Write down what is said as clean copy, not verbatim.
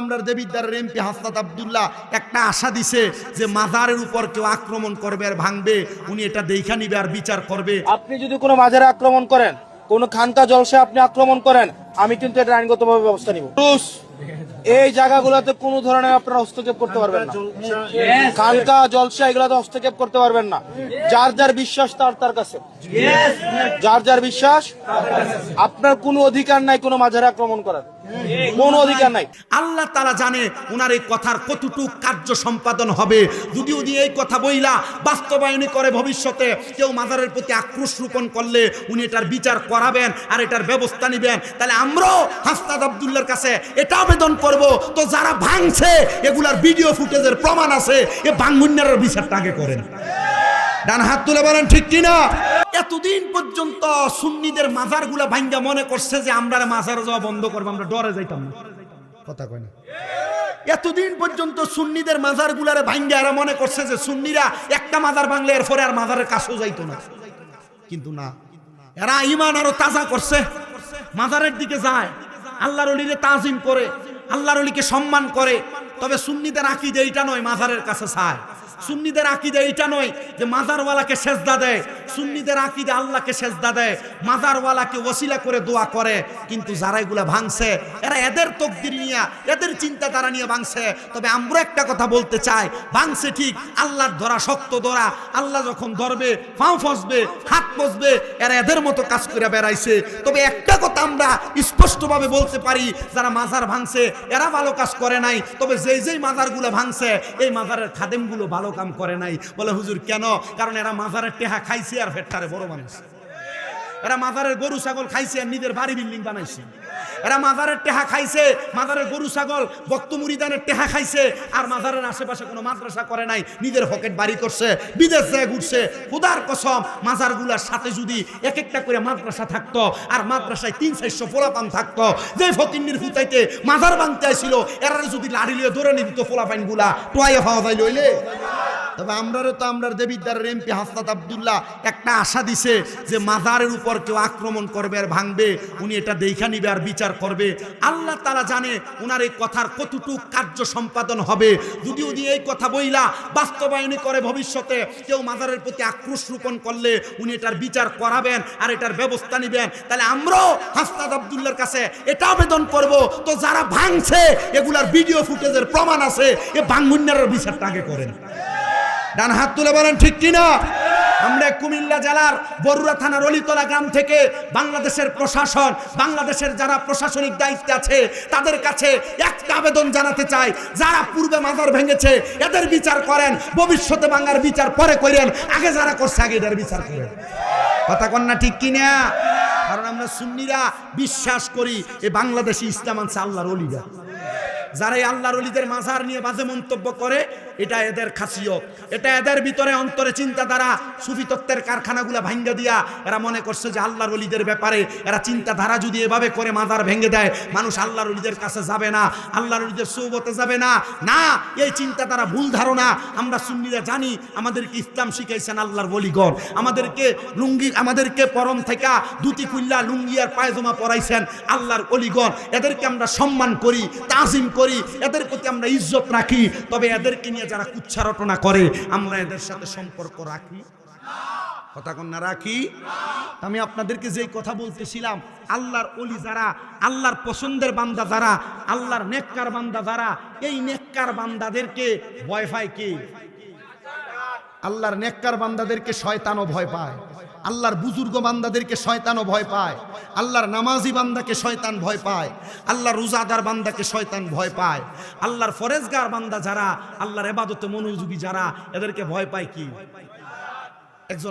আমরা দেবিদ্বারের এমপি হাসনাত আব্দুল্লাহ একটা আশা দিছে যে মাজারের উপর কেউ আক্রমণ করবে আর ভাঙবে, উনি এটা দেখা নিবে আর বিচার করবে। আপনি যদি কোনো মাজারে আক্রমণ করেন, কোনো খানকা জলসায় আপনি আক্রমণ করেন, আমি কিন্তু এটা আইনগতভাবে ব্যবস্থা নিব। এই জায়গাগুলোতে কোনো ধরনের আপনারা হস্তক্ষেপ করতে পারবেন না। খানকা জলসা এগুলোতে হস্তক্ষেপ করতে পারবেন না। যার যার বিশ্বাস তার কাছে, যার যার বিশ্বাস। আপনার কোনো অধিকার নাই কোনো মাজারে আক্রমণ করার, কোনো অধিকার নাই। আল্লাহ তাআলা জানে উনার এই কথার কতটুকু কার্য সম্পাদন হবে। যদি উনি এই কথা বইলা বাস্তবায়ন করে ভবিষ্যতে কেউ মাজারের প্রতি আক্রোশ রোপণ করলে উনি এটার বিচার করাবেন আর এটার ব্যবস্থা নেবেন, তাহলে আমরাও হাসনাত আব্দুল্লাহর কাছে এটা আবেদন করব, তো যারা ভাঙছে এগুলার ভিডিও ফুটেজের প্রমাণ আছে, এ ভাঙুন্নার বিচারটা আগে করেন। ডান হাত তুলে বলেন ঠিক কিনা। এতদিন পর্যন্ত সুন্নিদের মাজারগুলা ভাঙ্গা মনে করছে যে আমরা মাজারে যাওয়া বন্ধ করবো, আমরা ডরে যাইতাম না। কথা কয় না? এতদিন পর্যন্ত সুন্নিদের মাজারগুলারে ভাঙ্গা এরা মনে করছে যে সুন্নিরা একটা মাজার ভাঙলে এরপরে আর মাজারের কাছেও যাইতো না। কিন্তু না, এরা ঈমান আরো তাজা করছে, মাজারের দিকে যায়, আল্লাহর ওলিরে তাজিম করে, আল্লাহর ওলিকে সম্মান করে। তবে সুন্নিদের আকীদা এইটা নয় মাজারের কাছে চায়, সুন্নিদের আকীদা এইটা নয় যে মাজারওয়ালাকে সেজদা দেয়, সুন্নিদের আকীদা আল্লাহকে সেজদা দেয়, মাজারওয়ালাকে ওসিলা করে দোয়া করে। কিন্তু যারা এগুলা ভাঙছে এরা এদের তকদির নিয়ে, এদের চিন্তাধারা নিয়ে ভাঙছে। তবে আমরা একটা কথা বলতে চাই, ভাঙছে ঠিক, আল্লাহর ধরা শক্ত ধরা, আল্লাহ যখন ধরবে পাও ফসবে, হাত ফসবে, এরা এদের মতো কাজ করে বেড়াইছে। তবে একটা কথা আমরা স্পষ্টভাবে বলতে পারি, যারা মাজার ভাঙছে এরা ভালো কাজ করে নাই, তবে যেই মাজারগুলো ভাঙছে এই মাজারের খাদেমগুলো ভালো কাম করে নাই। বলে হুজুর কেন? কারণ এরা মাজারের টেহা খাইছে আর ফেটটারে বড় মানুষ, এরা মাজারের গরু ছাগল খাইছে আর নিজের বাড়ি বিল্ডিং বানাইছে, এরা মাজারের টেহা খাইছে, মাজারের গরু ছাগল ভক্ত মুরিদানের টেহা খাইছে আর মাজারের আশেপাশে কোনো মাদ্রাসা করে নাই, নিজের পকেট বাড়ি করছে, বিদেশ যায় ঘুরছে। খুদার কসম, মাজারগুলার সাথে যদি এক একটা করে মাদ্রাসা থাকতো আর মাদ্রাসায় 300-400 পোলাপান থাকতো, যে ফকিন্নির ফুতাইতে মাজার ভাঙতে আসছিল এরা যদি লাড়ি লিয়ে ধরে নিত পোলাপান গুলা টোয়াইয়া খাওয়া যায় লইলে। তবে আমরা দেবিদ্বারের এমপি হাসনাত আব্দুল্লাহ একটা আশা দিছে যে মাজারের উপর কেউ আক্রমণ করবে আর ভাঙবে, উনি এটা দেখা নিবে আর বিচার করবে। আল্লাহ তাআলা জানে উনার এই কথার কতটুকু কার্য সম্পাদন হবে। যদি উনি এই কথা বইলা বাস্তবায়ন করে ভবিষ্যতে কেউ মাজারের প্রতি আক্রোশ রোপণ করলে উনি এটার বিচার করাবেন আর এটার ব্যবস্থা নেবেন, তাহলে আমরাও হাসনাত আব্দুল্লাহর কাছে এটা আবেদন করব, তো যারা ভাঙছে এগুলার ভিডিও ফুটেজের প্রমাণ আছে, এ ভাঙুন্নার বিচারটা আগে করেন। ডান হাত তুলে বলেন ঠিক কিনা। আমরা কুমিল্লা জেলার বরুড়া থানার অলিতলা গ্রাম থেকে বাংলাদেশের প্রশাসন, বাংলাদেশের যারা প্রশাসনিক দায়িত্বে আছে তাদের কাছে একটা আবেদন জানাতে চাই, যারা পূর্বে মাজার ভেঙেছে এদের বিচার করেন, ভবিষ্যতে ভাঙার বিচার পরে করেন, আগে যারা করছে আগে এদের বিচার করেন। কথা কন না ঠিক কিনা? কারণ আমরা সুন্নিরা বিশ্বাস করি এই বাংলাদেশে ইসলাম আনছে আল্লাহর ওলিরা। যারা আল্লাহর ওলিদের মাজার নিয়ে বাজে মন্তব্য করে এটা এদের খাসিয়ত, এটা এদের ভিতরে অন্তরে চিন্তাধারা। সুফি তত্ত্বের কারখানাগুলা ভাঙ্গা দিয়া এরা মনে করছে যে আল্লাহর ওলিদের ব্যাপারে এরা চিন্তাধারা যদি এভাবে করে মাজার ভেঙে দেয় মানুষ আল্লাহর ওলিদের কাছে যাবে না, আল্লাহর ওলিদের সোহবতে যাবে না। না, এই চিন্তাধারা ভুল ধারণা। আমরা সুন্নিরা জানি আমাদেরকে ইসলাম শিখাইছেন আল্লাহর ওলিগণ, আমাদেরকে লুঙ্গি, আমাদেরকে পরম থেকে ধুতি খুল্লা লুঙ্গি আর পায়জামা পরাইছেন আল্লাহর ওলিগণ। এদেরকে আমরা সম্মান করি, তাজিম করি, এদের প্রতি আমরা ইজ্জত রাখি। তবে এদেরকে নিয়ে যারা কুচ্ছা রটনা করে আমরা এদের সাথে সম্পর্ক রাখি, কথা কন না রাখি। আমি আপনাদেরকে যেই কথা বলতেছিলাম, আল্লাহর ওলি যারা, আল্লাহর পছন্দের বান্দা যারা, আল্লাহর নেককার বান্দা যারা, এই নেককার বান্দাদেরকে ভয় পায় কি? আল্লাহর নেককার বান্দাদেরকে শয়তানও ভয় পায়, আল্লাহর বুজুর্গ বান্দাদেরকে শয়তানও ভয় পায়, আল্লাহর নামাজি বান্দাকে শয়তান ভয় পায়, আল্লাহর রোজাদার বান্দাকে শয়তান ভয় পায়, আল্লাহর ফরেজগার বান্দা যারা, আল্লাহর ইবাদতে মনোযোগী যারা, এদেরকে ভয় পায় কি?